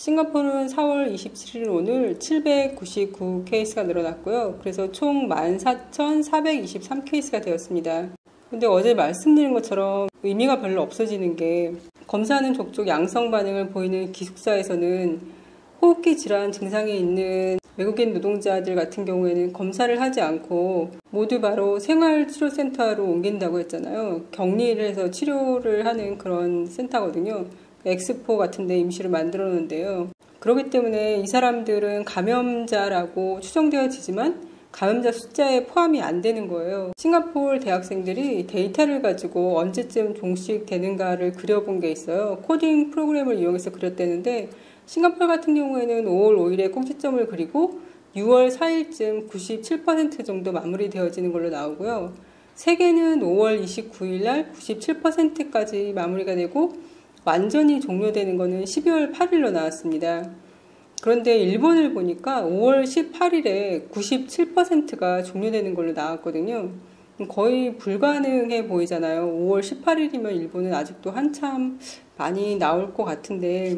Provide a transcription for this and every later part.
싱가포르는 4월 27일 오늘 799 케이스가 늘어났고요. 그래서 총 14,423 케이스가 되었습니다. 근데 어제 말씀드린 것처럼 의미가 별로 없어지는 게 검사하는 족족 양성 반응을 보이는 기숙사에서는 호흡기 질환 증상이 있는 외국인 노동자들 같은 경우에는 검사를 하지 않고 모두 바로 생활치료센터로 옮긴다고 했잖아요. 격리를 해서 치료를 하는 그런 센터거든요. 엑스포 같은 데 임시로 만들어 놓은데요. 그렇기 때문에 이 사람들은 감염자라고 추정되어지지만 감염자 숫자에 포함이 안 되는 거예요. 싱가포르 대학생들이 데이터를 가지고 언제쯤 종식되는가를 그려본 게 있어요. 코딩 프로그램을 이용해서 그렸다는데 싱가포르 같은 경우에는 5월 5일에 꼭지점을 그리고 6월 4일쯤 97% 정도 마무리되어지는 걸로 나오고요. 세계는 5월 29일 날 97%까지 마무리가 되고 완전히 종료되는 거는 12월 8일로 나왔습니다. 그런데 일본을 보니까 5월 18일에 97%가 종료되는 걸로 나왔거든요. 거의 불가능해 보이잖아요. 5월 18일이면 일본은 아직도 한참 많이 나올 것 같은데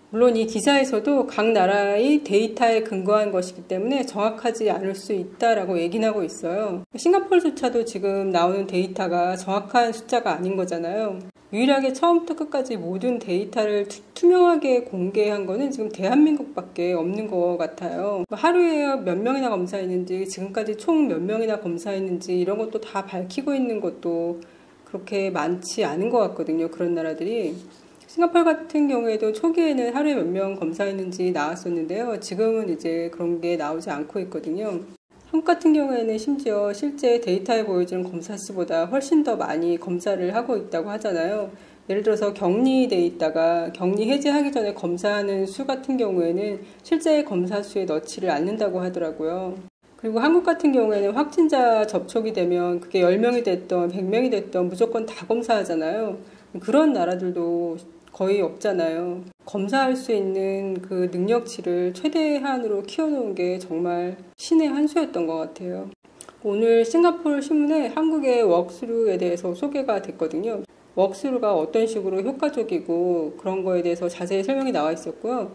물론 이 기사에서도 각 나라의 데이터에 근거한 것이기 때문에 정확하지 않을 수 있다라고 얘기는 하고 있어요. 싱가포르조차도 지금 나오는 데이터가 정확한 숫자가 아닌 거잖아요. 유일하게 처음부터 끝까지 모든 데이터를 투명하게 공개한 거는 지금 대한민국밖에 없는 것 같아요. 하루에 몇 명이나 검사했는지, 지금까지 총 몇 명이나 검사했는지 이런 것도 다 밝히고 있는 것도 그렇게 많지 않은 것 같거든요. 그런 나라들이. 싱가포르 같은 경우에도 초기에는 하루에 몇 명 검사했는지 나왔었는데요. 지금은 이제 그런 게 나오지 않고 있거든요. 한국 같은 경우에는 심지어 실제 데이터에 보여주는 검사 수보다 훨씬 더 많이 검사를 하고 있다고 하잖아요. 예를 들어서 격리돼 있다가 격리 해제하기 전에 검사하는 수 같은 경우에는 실제 검사 수에 넣지를 않는다고 하더라고요. 그리고 한국 같은 경우에는 확진자 접촉이 되면 그게 10명이 됐던 100명이 됐던 무조건 다 검사하잖아요. 그런 나라들도 거의 없잖아요. 검사할 수 있는 그 능력치를 최대한으로 키워놓은 게 정말 신의 한 수였던 것 같아요. 오늘 싱가포르 신문에 한국의 웍스루에 대해서 소개가 됐거든요. 웍스루가 어떤 식으로 효과적이고 그런 거에 대해서 자세히 설명이 나와 있었고요.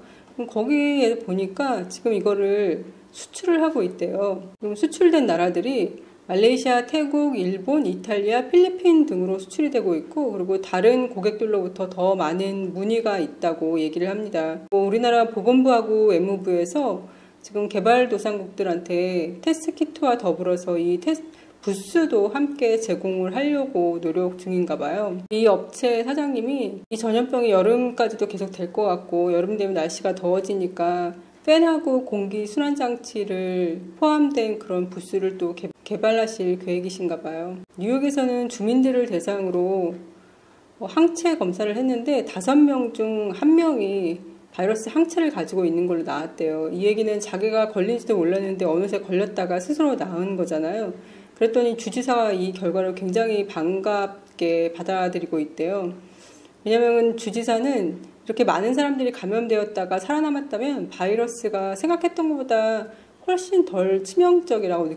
거기에 보니까 지금 이거를 수출을 하고 있대요. 그럼 수출된 나라들이 말레이시아, 태국, 일본, 이탈리아, 필리핀 등으로 수출이 되고 있고 그리고 다른 고객들로부터 더 많은 문의가 있다고 얘기를 합니다. 우리나라 보건부하고 외무부에서 지금 개발도상국들한테 테스트 키트와 더불어서 이 테스트 부스도 함께 제공을 하려고 노력 중인가 봐요. 이 업체 사장님이 이 전염병이 여름까지도 계속 될 것 같고 여름 되면 날씨가 더워지니까 팬하고 공기 순환 장치를 포함된 그런 부스를 또 개발하실 계획이신가 봐요. 뉴욕에서는 주민들을 대상으로 항체 검사를 했는데 5명 중 1명이 바이러스 항체를 가지고 있는 걸로 나왔대요. 이 얘기는 자기가 걸린지도 몰랐는데 어느새 걸렸다가 스스로 나은 거잖아요. 그랬더니 주지사가 이 결과를 굉장히 반갑게 받아들이고 있대요. 왜냐하면 주지사는 이렇게 많은 사람들이 감염되었다가 살아남았다면 바이러스가 생각했던 것보다 훨씬 덜 치명적이라고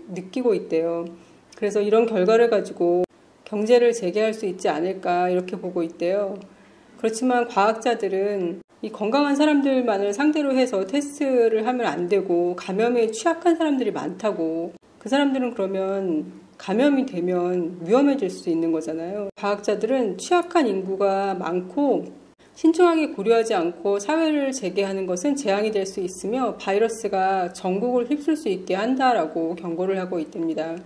느끼고 있대요. 그래서 이런 결과를 가지고 경제를 재개할 수 있지 않을까 이렇게 보고 있대요. 그렇지만 과학자들은 이 건강한 사람들만을 상대로 해서 테스트를 하면 안 되고 감염에 취약한 사람들이 많다고 그 사람들은 그러면 감염이 되면 위험해질 수 있는 거잖아요. 과학자들은 취약한 인구가 많고 신중하게 고려하지 않고 사회를 재개하는 것은 재앙이 될 수 있으며 바이러스가 전국을 휩쓸 수 있게 한다라고 경고를 하고 있답니다.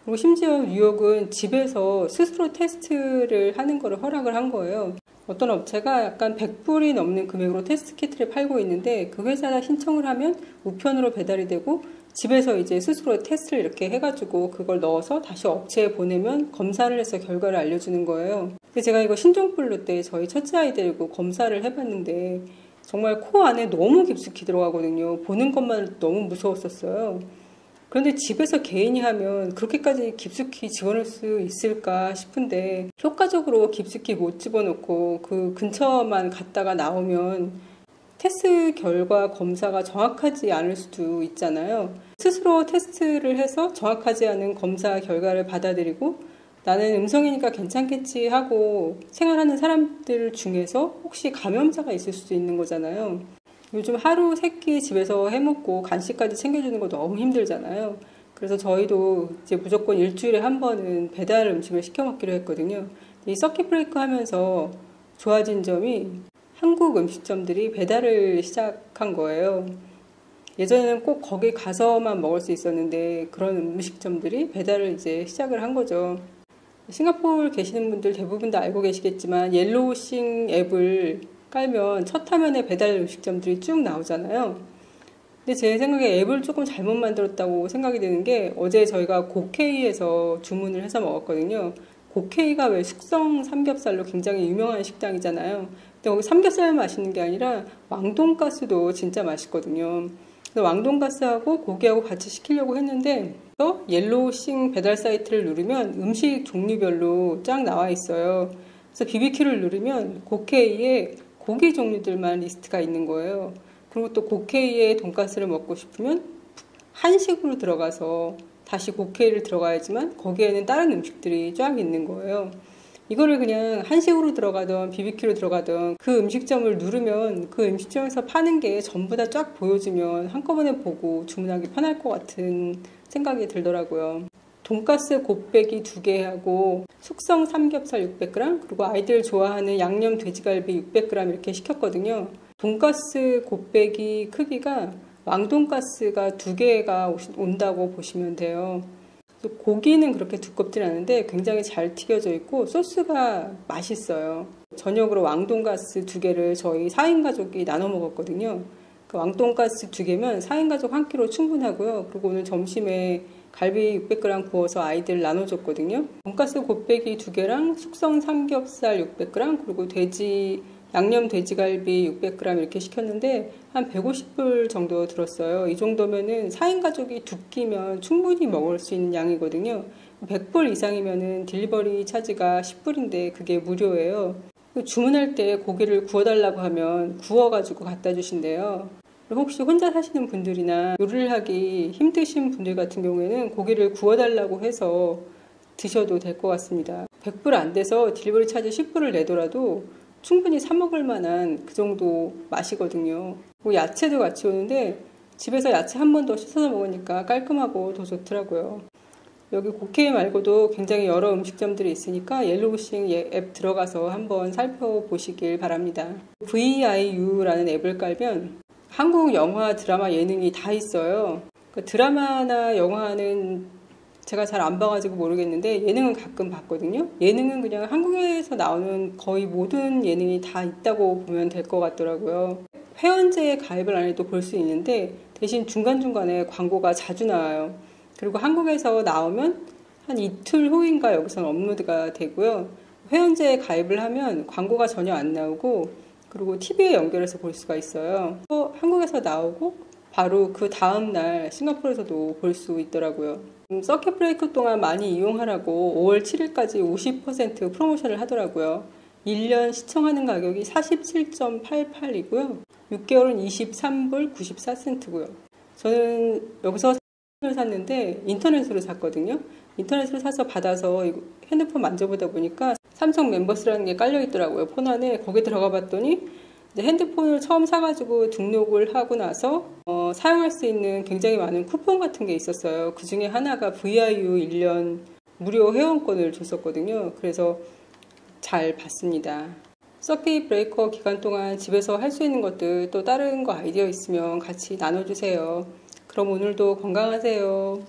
그리고 심지어 뉴욕은 집에서 스스로 테스트를 하는 것을 허락을 한 거예요. 어떤 업체가 약간 100불이 넘는 금액으로 테스트 키트를 팔고 있는데 그 회사가 신청을 하면 우편으로 배달이 되고 집에서 이제 스스로 테스트를 이렇게 해가지고 그걸 넣어서 다시 업체에 보내면 검사를 해서 결과를 알려주는 거예요. 근데 제가 이거 신종플루 때 저희 첫째 아이 데리고 검사를 해봤는데 정말 코 안에 너무 깊숙이 들어가거든요. 보는 것만 너무 무서웠었어요. 그런데 집에서 개인이 하면 그렇게까지 깊숙이 집어넣을 수 있을까 싶은데 효과적으로 깊숙이 못 집어넣고 그 근처만 갔다가 나오면 테스트 결과 검사가 정확하지 않을 수도 있잖아요. 스스로 테스트를 해서 정확하지 않은 검사 결과를 받아들이고 나는 음성이니까 괜찮겠지 하고 생활하는 사람들 중에서 혹시 감염자가 있을 수도 있는 거잖아요. 요즘 하루 세 끼 집에서 해먹고 간식까지 챙겨주는 거 너무 힘들잖아요. 그래서 저희도 이제 무조건 일주일에 한 번은 배달 음식을 시켜 먹기로 했거든요. 이 서킷 브레이크 하면서 좋아진 점이 한국 음식점들이 배달을 시작한 거예요. 예전에는 꼭 거기 가서만 먹을 수 있었는데 그런 음식점들이 배달을 이제 시작을 한 거죠. 싱가포르 계시는 분들 대부분 다 알고 계시겠지만 옐로우싱 앱을 깔면 첫 화면에 배달 음식점들이 쭉 나오잖아요. 근데 제 생각에 앱을 조금 잘못 만들었다고 생각이 드는 게 어제 저희가 고케이에서 주문을 해서 먹었거든요. 고케이가 왜 숙성 삼겹살로 굉장히 유명한 식당이잖아요. 근데 거기 삼겹살만 맛있는 게 아니라 왕돈가스도 진짜 맛있거든요. 그래서 왕돈가스하고 고기하고 같이 시키려고 했는데 옐로우싱 배달 사이트를 누르면 음식 종류별로 쫙 나와 있어요. 그래서 BBQ를 누르면 고케이에 고기 종류들만 리스트가 있는 거예요. 그리고 또 고케이에 돈가스를 먹고 싶으면 한식으로 들어가서 다시 고케이를 들어가야지만 거기에는 다른 음식들이 쫙 있는 거예요. 이거를 그냥 한식으로 들어가던 BBQ로 들어가던 그 음식점을 누르면 그 음식점에서 파는 게 전부 다 쫙 보여주면 한꺼번에 보고 주문하기 편할 것 같은 생각이 들더라고요. 돈가스 곱빼기 2개하고 숙성 삼겹살 600g 그리고 아이들 좋아하는 양념 돼지갈비 600g 이렇게 시켰거든요. 돈가스 곱빼기 크기가 왕돈가스가 2개가 온다고 보시면 돼요. 고기는 그렇게 두껍진 않은데 굉장히 잘 튀겨져 있고 소스가 맛있어요. 저녁으로 왕돈가스 2개를 저희 4인 가족이 나눠 먹었거든요. 그 왕돈가스 2개면 4인 가족 한 끼로 충분하고요. 그리고 오늘 점심에 갈비 600g 구워서 아이들 나눠줬거든요. 돈가스 곱빼기 2개랑 숙성 삼겹살 600g 그리고 양념 돼지갈비 600g 이렇게 시켰는데 한 150불 정도 들었어요. 이 정도면은 4인 가족이 2끼면 충분히 먹을 수 있는 양이거든요. 100불 이상이면은 딜리버리 차지가 10불인데 그게 무료예요. 주문할 때 고기를 구워달라고 하면 구워가지고 갖다 주신대요. 혹시 혼자 사시는 분들이나 요리를 하기 힘드신 분들 같은 경우에는 고기를 구워달라고 해서 드셔도 될 것 같습니다. 100불 안 돼서 딜리버리 차지 10불을 내더라도 충분히 사 먹을 만한 그 정도 맛이거든요. 그리고 야채도 같이 오는데 집에서 야채 한 번 더 씻어서 먹으니까 깔끔하고 더 좋더라고요. 여기 고케이 말고도 굉장히 여러 음식점들이 있으니까 옐로우싱 앱 들어가서 한번 살펴보시길 바랍니다. VIU라는 앱을 깔면 한국 영화, 드라마, 예능이 다 있어요. 드라마나 영화는 제가 잘 안 봐가지고 모르겠는데 예능은 가끔 봤거든요. 예능은 그냥 한국에서 나오는 거의 모든 예능이 다 있다고 보면 될 것 같더라고요. 회원제에 가입을 안 해도 볼 수 있는데 대신 중간중간에 광고가 자주 나와요. 그리고 한국에서 나오면 한 이틀 후인가 여기서는 업로드가 되고요. 회원제에 가입을 하면 광고가 전혀 안 나오고 그리고 TV에 연결해서 볼 수가 있어요. 또 한국에서 나오고 바로 그 다음날 싱가포르에서도 볼 수 있더라고요. 서킷 브레이크 동안 많이 이용하라고 5월 7일까지 50% 프로모션을 하더라고요. 1년 시청하는 가격이 47.88이고요. 6개월은 23불 94센트고요. 저는 여기서 을 샀는데 인터넷으로 샀거든요. 인터넷으로 사서 받아서 핸드폰 만져보다 보니까 삼성 멤버스라는 게 깔려 있더라고요. 폰 안에. 거기 들어가 봤더니 이제 핸드폰을 처음 사가지고 등록을 하고 나서 사용할 수 있는 굉장히 많은 쿠폰 같은 게 있었어요. 그 중에 하나가 VIU 1년 무료 회원권을 줬었거든요. 그래서 잘 봤습니다. 서킷 브레이커 기간 동안 집에서 할 수 있는 것들 또 다른 거 아이디어 있으면 같이 나눠주세요. 그럼 오늘도 건강하세요.